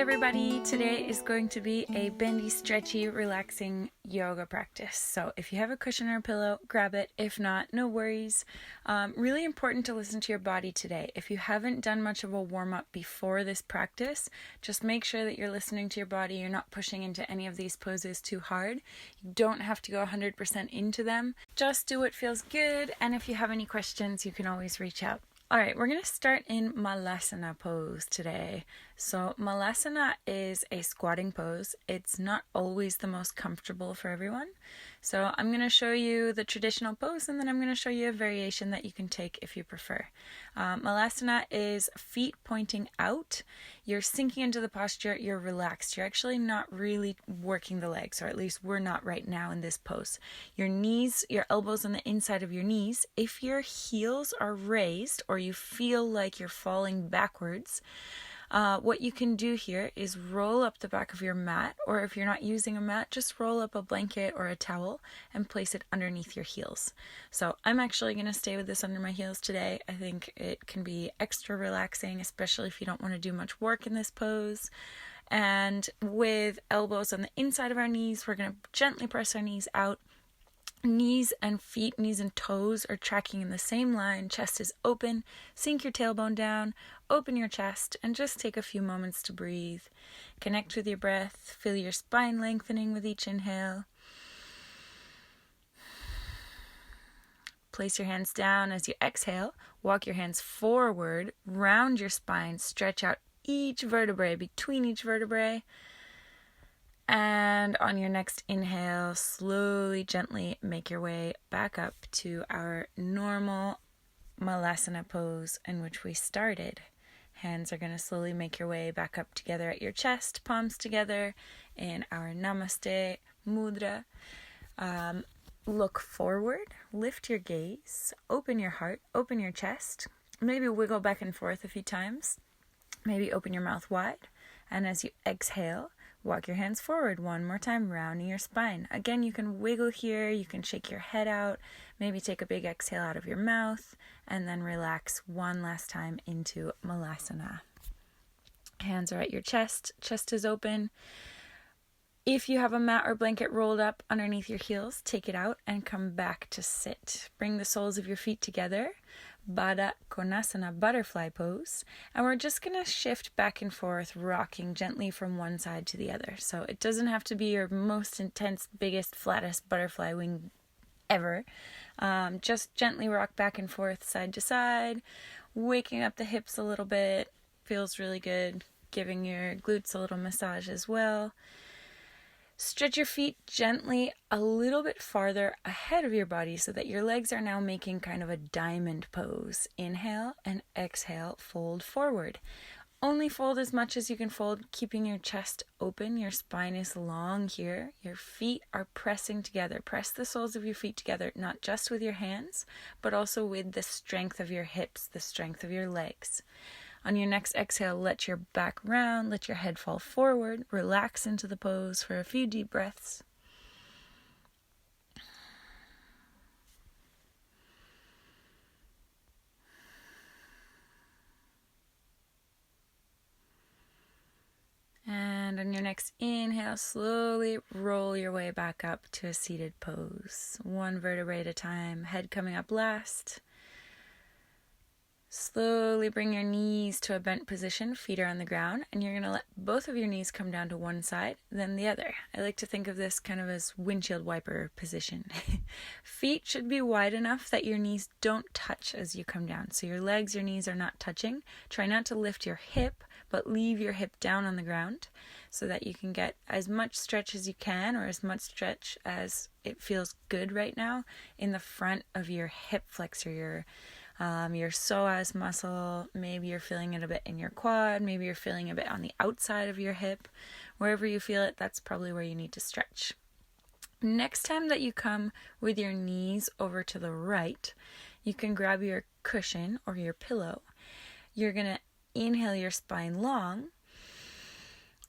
everybody, today is going to be a bendy, stretchy, relaxing yoga practice. So if you have a cushion or a pillow, grab it. If not, no worries. Really important to listen to your body today. If you haven't done much of a warm-up before this practice, just make sure that you're listening to your body. You're not pushing into any of these poses too hard. You don't have to go 100% into them. Just do what feels good, and if you have any questions, you can always reach out. Alright, we're going to start in Malasana pose today. So Malasana is a squatting pose. It's not always the most comfortable for everyone. So I'm going to show you the traditional pose, and then I'm going to show you a variation that you can take if you prefer. Malasana is feet pointing out. You're sinking into the posture, you're relaxed. You're actually not really working the legs, or at least we're not right now in this pose. Your knees, your elbows on the inside of your knees. If your heels are raised or you feel like you're falling backwards, what you can do here is roll up the back of your mat, or if you're not using a mat, just roll up a blanket or a towel and place it underneath your heels. So I'm actually going to stay with this under my heels today. I think it can be extra relaxing, especially if you don't want to do much work in this pose. And with elbows on the inside of our knees, we're going to gently press our knees out. Knees and feet, knees and toes are tracking in the same line. Chest is open. Sink your tailbone down. Open your chest and just take a few moments to breathe. Connect with your breath. Feel your spine lengthening with each inhale. Place your hands down as you exhale. Walk your hands forward. Round your spine. Stretch out each vertebrae between each vertebrae. And on your next inhale, slowly, gently make your way back up to our normal Malasana pose in which we started. Hands are going to slowly make your way back up together at your chest, palms together in our Namaste Mudra. Look forward, lift your gaze, open your heart, open your chest. Maybe wiggle back and forth a few times. Maybe open your mouth wide. And as you exhale, walk your hands forward one more time, rounding your spine. Again, you can wiggle here, you can shake your head out, maybe take a big exhale out of your mouth, and then relax one last time into Malasana. Hands are at your chest, chest is open. If you have a mat or blanket rolled up underneath your heels, take it out and come back to sit. Bring the soles of your feet together. Baddha Konasana butterfly pose, and we're just going to shift back and forth, rocking gently from one side to the other. So it doesn't have to be your most intense, biggest, flattest butterfly wing ever. Just gently rock back and forth, side to side, waking up the hips a little bit. Feels really good, giving your glutes a little massage as well. Stretch your feet gently a little bit farther ahead of your body so that your legs are now making kind of a diamond pose. Inhale and exhale, fold forward. Only fold as much as you can fold, keeping your chest open. Your spine is long here. Your feet are pressing together. Press the soles of your feet together, not just with your hands, but also with the strength of your hips, the strength of your legs. On your next exhale, let your back round, let your head fall forward, relax into the pose for a few deep breaths. And on your next inhale, slowly roll your way back up to a seated pose. One vertebrae at a time, head coming up last. Slowly bring your knees to a bent position, feet are on the ground, and you're going to let both of your knees come down to one side, then the other. I like to think of this kind of as windshield wiper position. Feet should be wide enough that your knees don't touch as you come down. So your legs, your knees are not touching. Try not to lift your hip, but leave your hip down on the ground so that you can get as much stretch as you can, or as much stretch as it feels good right now in the front of your hip flexor, your psoas muscle. Maybe you're feeling it a bit in your quad, maybe you're feeling a bit on the outside of your hip. Wherever you feel it, that's probably where you need to stretch. Next time that you come with your knees over to the right, you can grab your cushion or your pillow. You're going to inhale your spine long,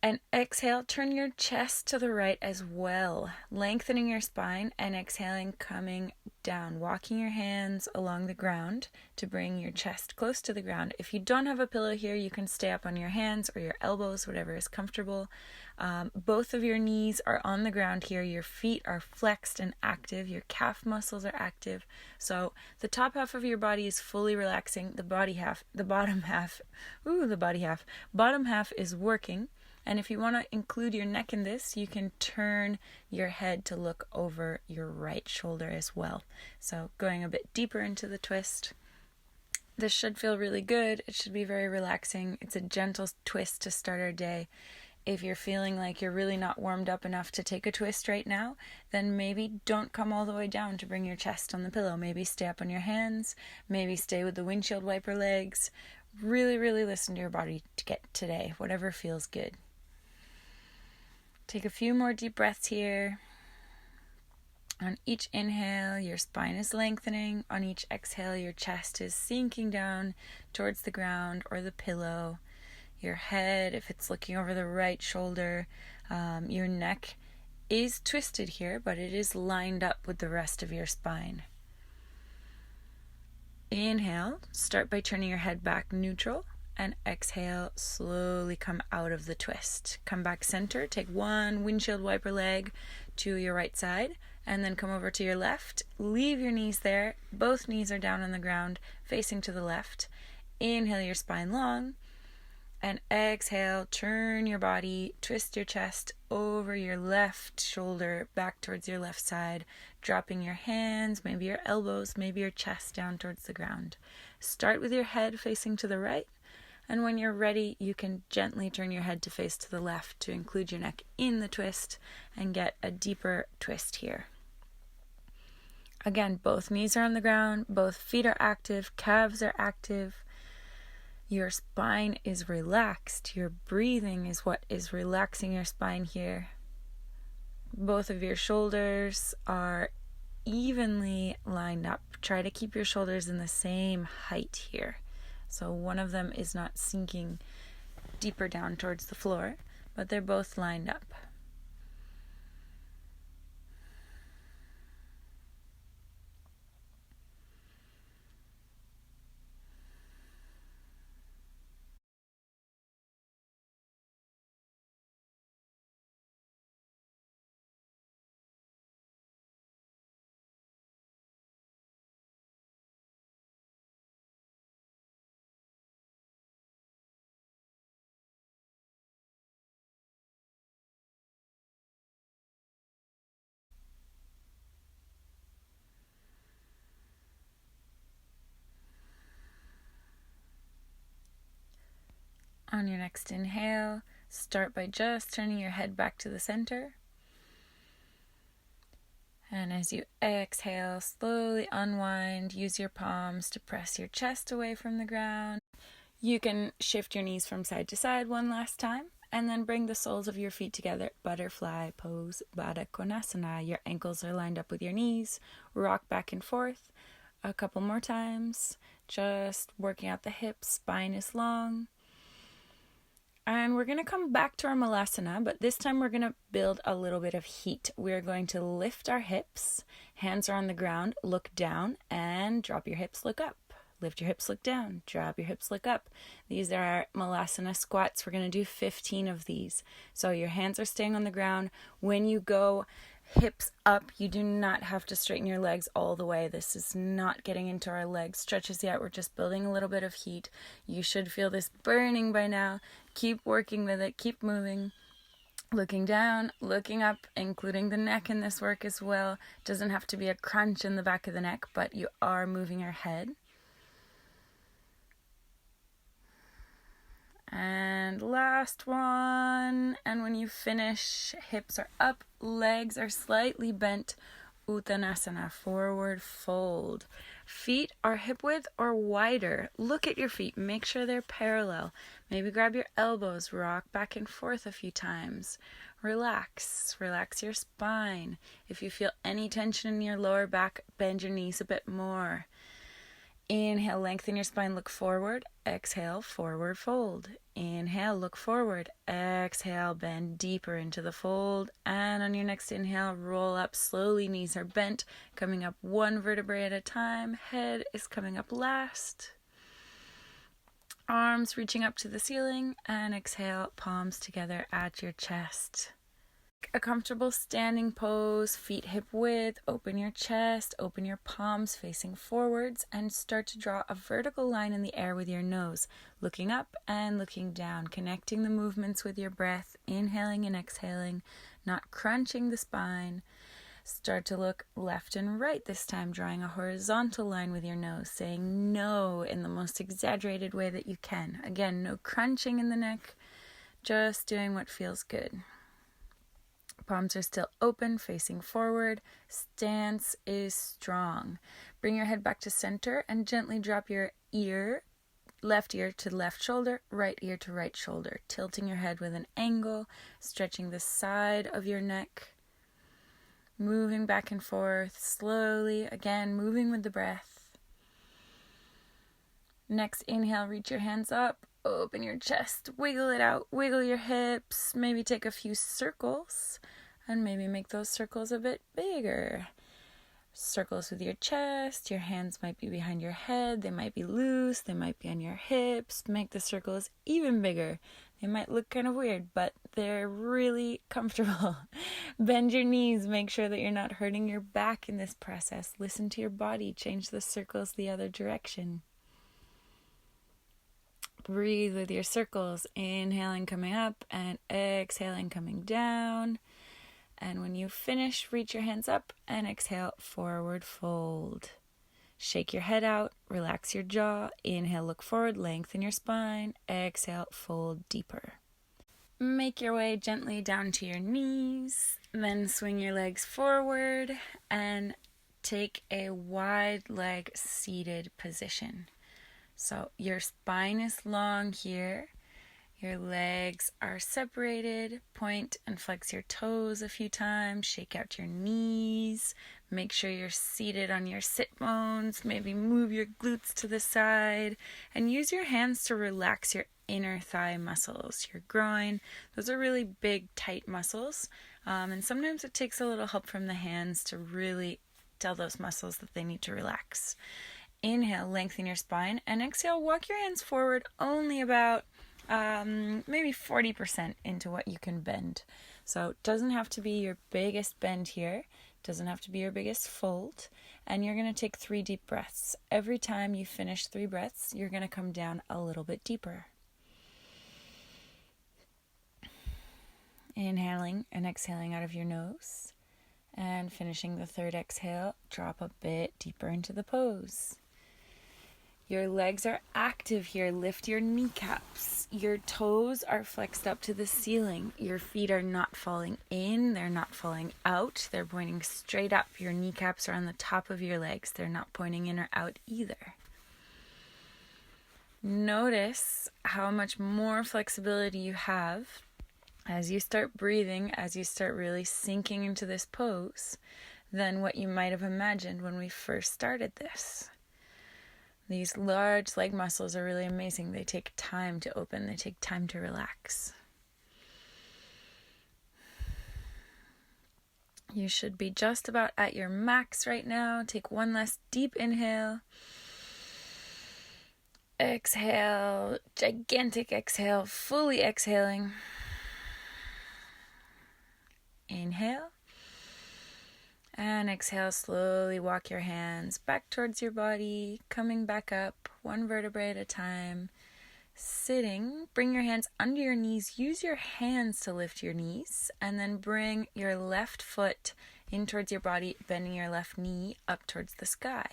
And exhale, turn your chest to the right as well, lengthening your spine and exhaling, coming down, walking your hands along the ground to bring your chest close to the ground. If you don't have a pillow here, you can stay up on your hands or your elbows, whatever is comfortable. Both of your knees are on the ground here. Your feet are flexed and active. Your calf muscles are active. So the top half of your body is fully relaxing. The bottom half is working. And if you want to include your neck in this, you can turn your head to look over your right shoulder as well. So going a bit deeper into the twist. This should feel really good. It should be very relaxing. It's a gentle twist to start our day. If you're feeling like you're really not warmed up enough to take a twist right now, then maybe don't come all the way down to bring your chest on the pillow. Maybe stay up on your hands. Maybe stay with the windshield wiper legs. Really, really listen to your body to get today, whatever feels good. Take a few more deep breaths here. On each inhale, your spine is lengthening. On each exhale, your chest is sinking down towards the ground or the pillow. Your head, if it's looking over the right shoulder, your neck is twisted here, but it is lined up with the rest of your spine. Inhale, start by turning your head back neutral. And exhale, slowly come out of the twist. Come back center, take one windshield wiper leg to your right side, and then come over to your left. Leave your knees there. Both knees are down on the ground, facing to the left. Inhale your spine long, and exhale, turn your body, twist your chest over your left shoulder, back towards your left side, dropping your hands, maybe your elbows, maybe your chest down towards the ground. Start with your head facing to the right. And when you're ready, you can gently turn your head to face to the left to include your neck in the twist and get a deeper twist here. Again, both knees are on the ground, both feet are active, calves are active. Your spine is relaxed. Your breathing is what is relaxing your spine here. Both of your shoulders are evenly lined up. Try to keep your shoulders in the same height here. So one of them is not sinking deeper down towards the floor, but they're both lined up. On your next inhale, start by just turning your head back to the center. And as you exhale, slowly unwind. Use your palms to press your chest away from the ground. You can shift your knees from side to side one last time, and then bring the soles of your feet together. Butterfly pose, Baddha Konasana. Your ankles are lined up with your knees. Rock back and forth a couple more times. Just working out the hips. Spine is long. And we're going to come back to our Malasana, but this time we're going to build a little bit of heat. We're going to lift our hips. Hands are on the ground. Look down and drop your hips, look up. Lift your hips, look down. Drop your hips, look up. These are our Malasana squats. We're going to do 15 of these. So your hands are staying on the ground. When you go hips up, you do not have to straighten your legs all the way. This is not getting into our leg stretches yet. We're just building a little bit of heat. You should feel this burning by now. Keep working with it. Keep moving. Looking down, looking up, including the neck in this work as well. Doesn't have to be a crunch in the back of the neck, but you are moving your head. And last one. And when you finish, hips are up, legs are slightly bent. Uttanasana, forward fold. Feet are hip width or wider. Look at your feet. Make sure they're parallel. Maybe grab your elbows. Rock back and forth a few times. Relax. Relax your spine. If you feel any tension in your lower back, bend your knees a bit more. Inhale, lengthen your spine, look forward. Exhale, forward fold. Inhale, look forward. Exhale, bend deeper into the fold. And on your next inhale, roll up slowly. Knees are bent, coming up one vertebrae at a time. Head is coming up last. Arms reaching up to the ceiling. And exhale, palms together at your chest. A comfortable standing pose, feet hip width, open your chest, open your palms facing forwards, and start to draw a vertical line in the air with your nose, looking up and looking down, connecting the movements with your breath, inhaling and exhaling, not crunching the spine. Start to look left and right this time, drawing a horizontal line with your nose, saying no in the most exaggerated way that you can. Again, no crunching in the neck, just doing what feels good. Palms are still open, facing forward. Stance is strong. Bring your head back to center and gently drop your left ear to left shoulder, right ear to right shoulder, tilting your head with an angle, stretching the side of your neck, moving back and forth slowly, again, moving with the breath. Next inhale, reach your hands up, open your chest, wiggle it out, wiggle your hips, maybe take a few circles, and maybe make those circles a bit bigger. Circles with your chest, your hands might be behind your head, they might be loose, they might be on your hips. Make the circles even bigger. They might look kind of weird, but they're really comfortable. Bend your knees, make sure that you're not hurting your back in this process. Listen to your body, change the circles the other direction. Breathe with your circles, inhaling coming up and exhaling coming down. And when you finish, reach your hands up and exhale, forward fold. Shake your head out, relax your jaw. Inhale, look forward, lengthen your spine. Exhale, fold deeper. Make your way gently down to your knees. Then swing your legs forward and take a wide leg seated position. So your spine is long here. Your legs are separated. Point and flex your toes a few times. Shake out your knees. Make sure you're seated on your sit bones. Maybe move your glutes to the side. And use your hands to relax your inner thigh muscles, your groin. Those are really big, tight muscles. And sometimes it takes a little help from the hands to really tell those muscles that they need to relax. Inhale, lengthen your spine. And exhale, walk your hands forward only about maybe 40% into what you can bend. So it doesn't have to be your biggest bend here. It doesn't have to be your biggest fold. And you're going to take 3 deep breaths. Every time you finish 3 breaths, you're going to come down a little bit deeper. Inhaling and exhaling out of your nose. And finishing the 3rd exhale, drop a bit deeper into the pose. Your legs are active here. Lift your kneecaps. Your toes are flexed up to the ceiling. Your feet are not falling in. They're not falling out. They're pointing straight up. Your kneecaps are on the top of your legs. They're not pointing in or out either. Notice how much more flexibility you have as you start breathing, as you start really sinking into this pose, than what you might have imagined when we first started this. These large leg muscles are really amazing. They take time to open. They take time to relax. You should be just about at your max right now. Take one last deep inhale. Exhale, gigantic exhale, fully exhaling. Inhale. And exhale, slowly walk your hands back towards your body, coming back up, 1 vertebrae at a time. Sitting, bring your hands under your knees. Use your hands to lift your knees, and then bring your left foot in towards your body, bending your left knee up towards the sky.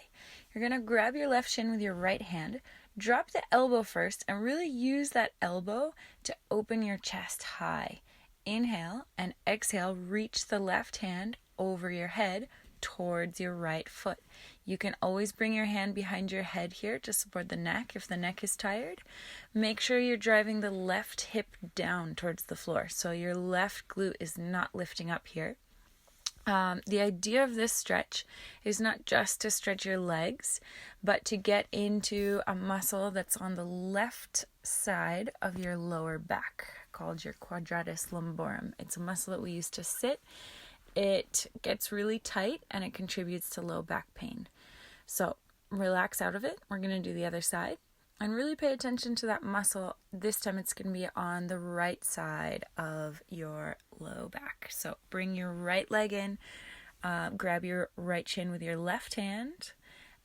You're going to grab your left shin with your right hand, drop the elbow first, and really use that elbow to open your chest high. Inhale and exhale, reach the left hand over your head towards your right foot. You can always bring your hand behind your head here to support the neck if the neck is tired. Make sure you're driving the left hip down towards the floor, so your left glute is not lifting up here. The idea of this stretch is not just to stretch your legs, but to get into a muscle that's on the left side of your lower back, called your quadratus lumborum. It's a muscle that we use to sit. It gets really tight and it contributes to low back pain. So relax out of it. We're going to do the other side. And really pay attention to that muscle. This time it's going to be on the right side of your low back. So bring your right leg in, grab your right shin with your left hand,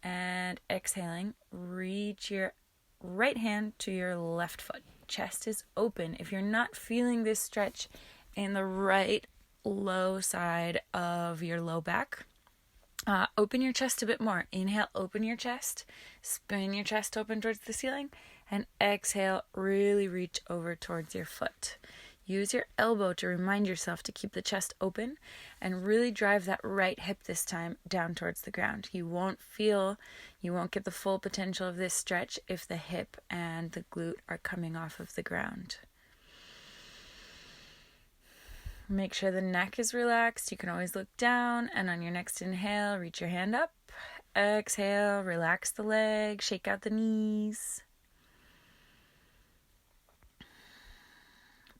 and exhaling, reach your right hand to your left foot. Chest is open. If you're not feeling this stretch in the right low side of your low back, open your chest a bit more. Inhale, open your chest, spin your chest open towards the ceiling, and exhale, really reach over towards your foot. Use your elbow to remind yourself to keep the chest open and really drive that right hip this time down towards the ground. You won't get the full potential of this stretch if the hip and the glute are coming off of the ground. Make sure the neck is relaxed. You can always look down, and on your next inhale, reach your hand up. Exhale, relax the leg, shake out the knees.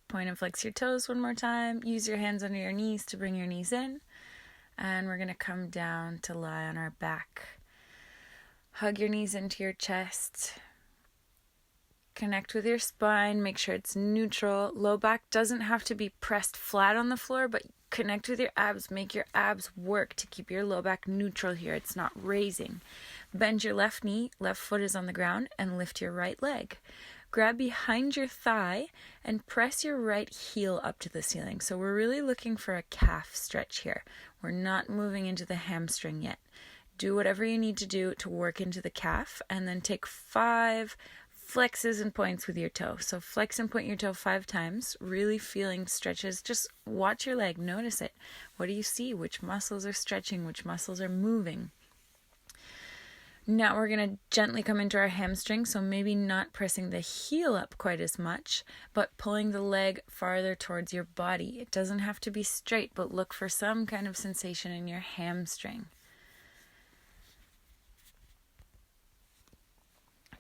Point and flex your toes one more time. Use your hands under your knees to bring your knees in. And we're going to come down to lie on our back. Hug your knees into your chest. Connect with your spine, make sure it's neutral. Low back doesn't have to be pressed flat on the floor, but connect with your abs. Make your abs work to keep your low back neutral here. It's not raising. Bend your left knee, left foot is on the ground, and lift your right leg. Grab behind your thigh and press your right heel up to the ceiling. So we're really looking for a calf stretch here. We're not moving into the hamstring yet. Do whatever you need to do to work into the calf, and then take 5 flexes and points with your toe. So flex and point your toe 5 times, really feeling stretches. Just watch your leg, notice it. What do you see? Which muscles are stretching? Which muscles are moving? Now we're going to gently come into our hamstring, so maybe not pressing the heel up quite as much, but pulling the leg farther towards your body. It doesn't have to be straight, but look for some kind of sensation in your hamstring.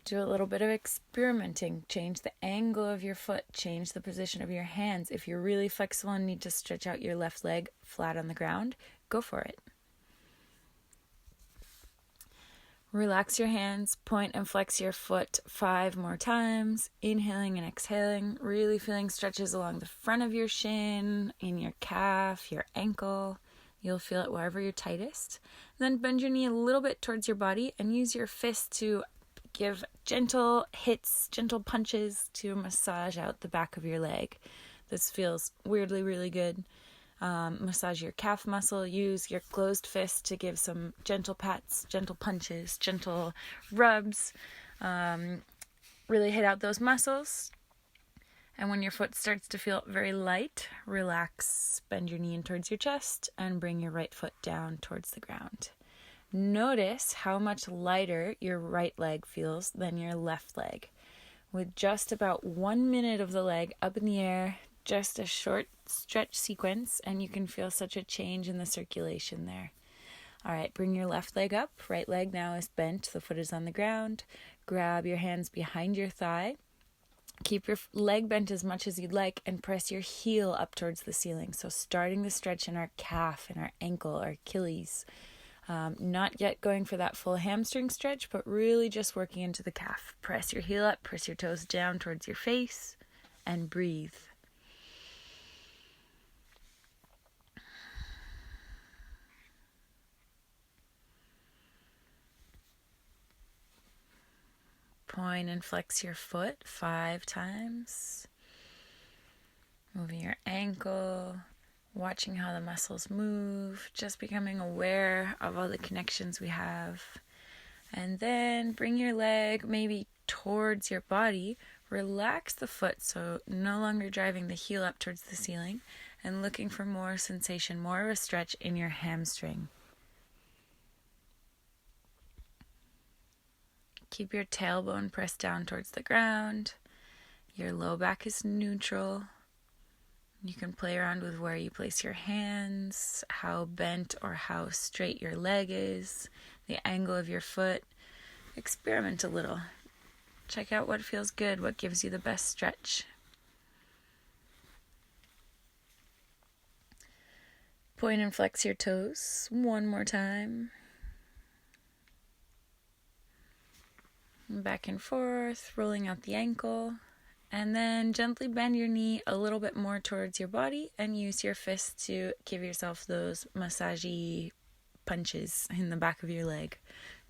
Do a little bit of experimenting. Change the angle of your foot. Change the position of your hands. If you're really flexible and need to stretch out your left leg flat on the ground, go for it. Relax your hands. Point and flex your foot 5 more times. Inhaling and exhaling. Really feeling stretches along the front of your shin, in your calf, your ankle. You'll feel it wherever you're tightest. Then bend your knee a little bit towards your body and use your fist to give gentle hits, gentle punches to massage out the back of your leg. This feels weirdly really good. Massage your calf muscle. Use your closed fist to give some gentle pats, gentle punches, gentle rubs. Really hit out those muscles. And when your foot starts to feel very light, relax, bend your knee in towards your chest, and bring your right foot down towards the ground. Notice how much lighter your right leg feels than your left leg. With just about 1 minute of the leg up in the air, just a short stretch sequence, and you can feel such a change in the circulation there. All right, bring your left leg up. Right leg now is bent. The foot is on the ground. Grab your hands behind your thigh. Keep your leg bent as much as you'd like and press your heel up towards the ceiling. So starting the stretch in our calf and our ankle, our Achilles. Not yet going for that full hamstring stretch, but really just working into the calf. Press your heel up, press your toes down towards your face, and breathe. Point and flex your foot 5 times. Moving your ankle, watching how the muscles move, just becoming aware of all the connections we have. And then bring your leg maybe towards your body. Relax the foot, so no longer driving the heel up towards the ceiling, and looking for more sensation, more of a stretch in your hamstring. Keep your tailbone pressed down towards the ground. Your low back is neutral. You can play around with where you place your hands, how bent or how straight your leg is, the angle of your foot. Experiment a little. Check out what feels good, what gives you the best stretch. Point and flex your toes one more time. Back and forth, rolling out the ankle. And then gently bend your knee a little bit more towards your body and use your fists to give yourself those massagey punches in the back of your leg.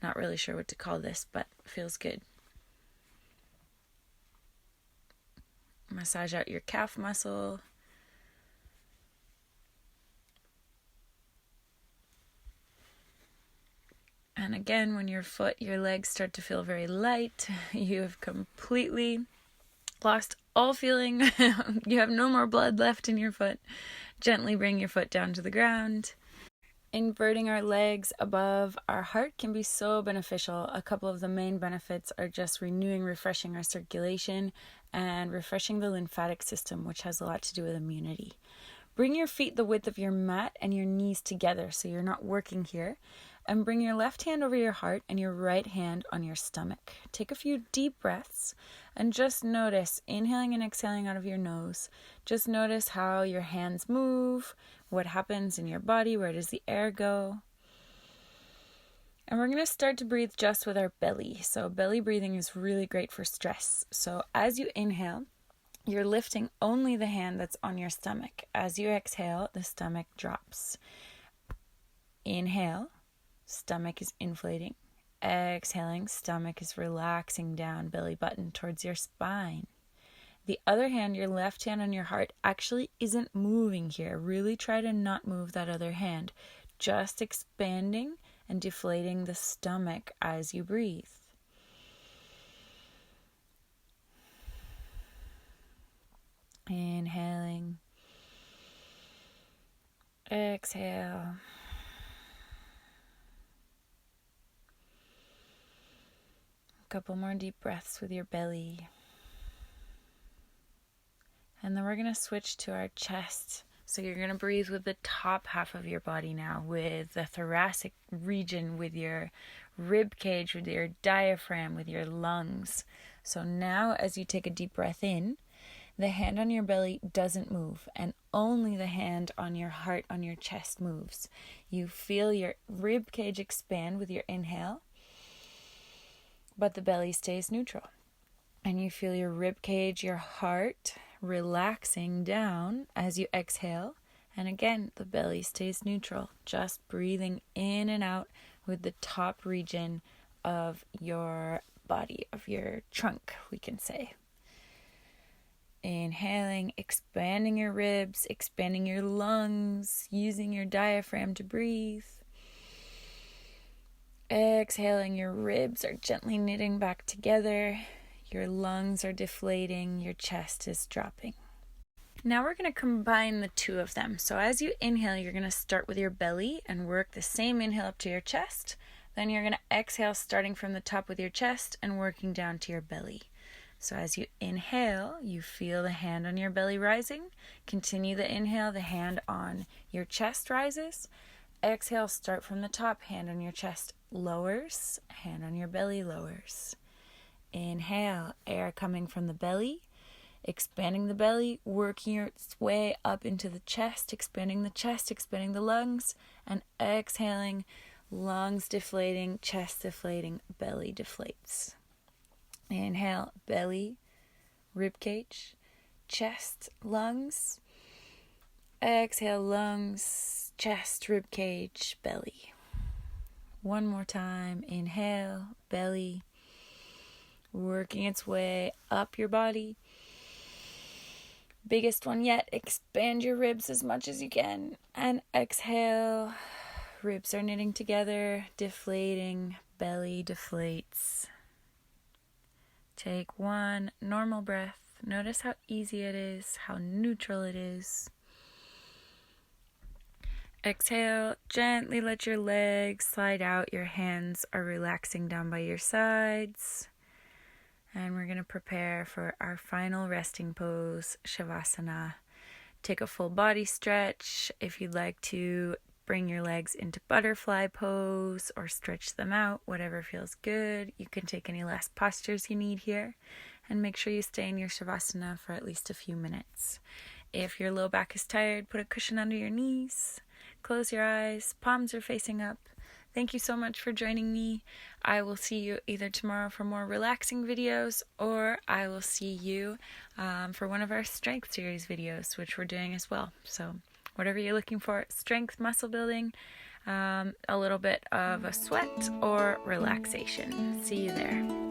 Not really sure what to call this, but feels good. Massage out your calf muscle. And again, when your legs start to feel very light, you have completely lost all feeling. You have no more blood left in your foot. Gently bring your foot down to the ground. Inverting our legs above our heart can be so beneficial. A couple of the main benefits are just refreshing our circulation, and refreshing the lymphatic system, which has a lot to do with immunity. Bring your feet the width of your mat and your knees together so you're not working here. And bring your left hand over your heart and your right hand on your stomach. Take a few deep breaths and just notice, inhaling and exhaling out of your nose. Just notice how your hands move, what happens in your body, where does the air go. And we're going to start to breathe just with our belly. So belly breathing is really great for stress. So as you inhale, you're lifting only the hand that's on your stomach. As you exhale, the stomach drops. Inhale. Stomach is inflating. Exhaling, stomach is relaxing down, belly button towards your spine. The other hand, your left hand on your heart, actually isn't moving here. Really try to not move that other hand. Just expanding and deflating the stomach as you breathe. Inhaling. Exhale. Couple more deep breaths with your belly. And then we're going to switch to our chest. So you're going to breathe with the top half of your body now, with the thoracic region, with your rib cage, with your diaphragm, with your lungs. So now as you take a deep breath in, the hand on your belly doesn't move, and only the hand on your heart, on your chest moves. You feel your rib cage expand with your inhale, but the belly stays neutral. And you feel your rib cage, your heart relaxing down as you exhale. And again, the belly stays neutral, just breathing in and out with the top region of your body, of your trunk, we can say. Inhaling, expanding your ribs, expanding your lungs, using your diaphragm to breathe. Exhaling, your ribs are gently knitting back together. Your lungs are deflating. Your chest is dropping. Now we're going to combine the two of them. So as you inhale, you're going to start with your belly and work the same inhale up to your chest. Then you're going to exhale, starting from the top with your chest and working down to your belly. So as you inhale, you feel the hand on your belly rising. Continue the inhale, the hand on your chest rises. Exhale, start from the top, hand on your chest lowers, hand on your belly lowers. Inhale, air coming from the belly, expanding the belly, working its way up into the chest, expanding the lungs, and exhaling, lungs deflating, chest deflating, belly deflates. Inhale, belly, ribcage, chest, lungs. Exhale, lungs, chest, ribcage, belly. One more time. Inhale, belly, working its way up your body. Biggest one yet, expand your ribs as much as you can. And exhale, ribs are knitting together, deflating, belly deflates. Take one normal breath. Notice how easy it is, how neutral it is. Exhale, gently let your legs slide out. Your hands are relaxing down by your sides. And we're going to prepare for our final resting pose, Shavasana. take a full body stretch. If you'd like to bring your legs into butterfly pose or stretch them out, whatever feels good. You can take any last postures you need here, and make sure you stay in your Shavasana for at least a few minutes. If your low back is tired, put a cushion under your knees, close your eyes, palms are facing up. Thank you so much for joining me. I will see you either tomorrow for more relaxing videos, or I will see you for one of our strength series videos, which we're doing as well. So whatever you're looking for, strength, muscle building, a little bit of a sweat, or relaxation. See you there.